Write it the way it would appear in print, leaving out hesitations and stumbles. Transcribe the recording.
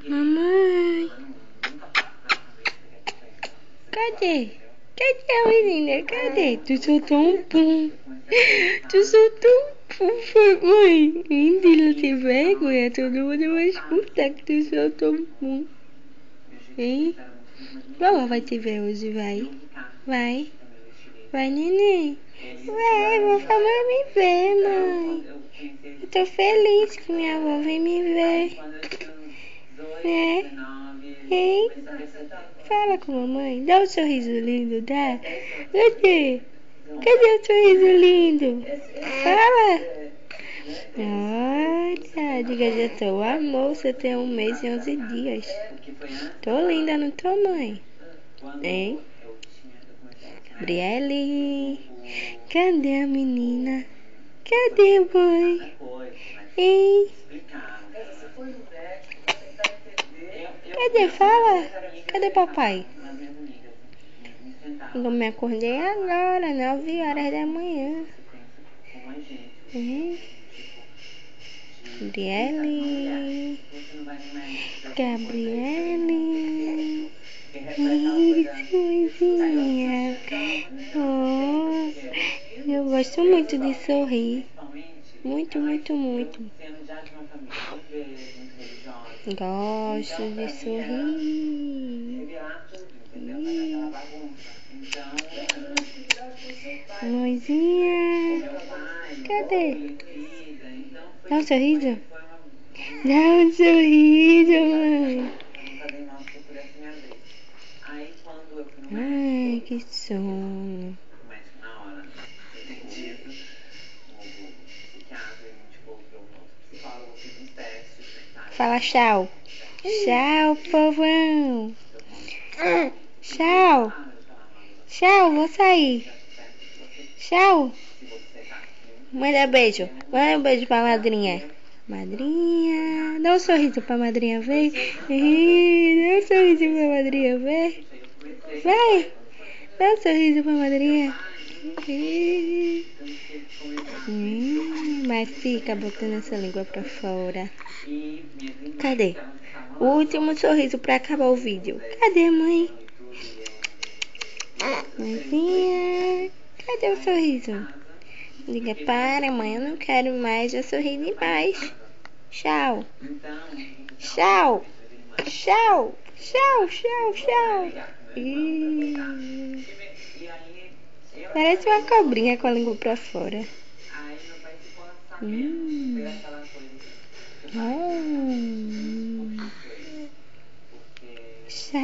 Mamãe, cadê? Cadê a menina? Cadê? Tu soltou um pum. Tu soltou um pum, foi, mãe. Menina, tem vergonha. Todo mundo vai escutar que tu soltou um pum. Hein? Vovó vai te ver hoje, vai? Vai? Vai, neném? Vai, vovó vai me ver, mãe. Eu tô feliz que minha avó vem me ver. É? Hein? Fala com a mamãe. Dá um sorriso lindo, dá? Cadê? Cadê o sorriso lindo? Fala! Olha, diga, já tô amor, você tem 1 mês e 11 dias. Tô linda, não tô, mãe? Hein? Gabriele, cadê a menina? Cadê, mãe? Hein? Cadê? Fala. Cadê papai? Eu me acordei agora, 9 horas da manhã. Gabriele. Gabriele. Isso, mãezinha. Oh, eu gosto muito de sorrir. Muito, muito, muito. Gosto de sorrir. Mãezinha, cadê? Dá um sorriso? Dá um sorriso, mãe. Ai, que sono. Fala tchau. Tchau, povão. Tchau. Tchau, vou sair. Tchau. Manda beijo. Manda um beijo pra madrinha. Madrinha. Dá um sorriso pra madrinha ver. Dá um sorriso pra madrinha ver. Vai. Dá um sorriso pra madrinha. Mas fica botando essa língua pra fora. Cadê? O último sorriso pra acabar o vídeo. Cadê, mãe? Mãezinha, cadê o sorriso? Diga, para, mãe, eu não quero mais, eu sorri demais. Tchau. Tchau. Tchau. Tchau, tchau, tchau. Parece uma cobrinha com a língua pra fora. Tchau.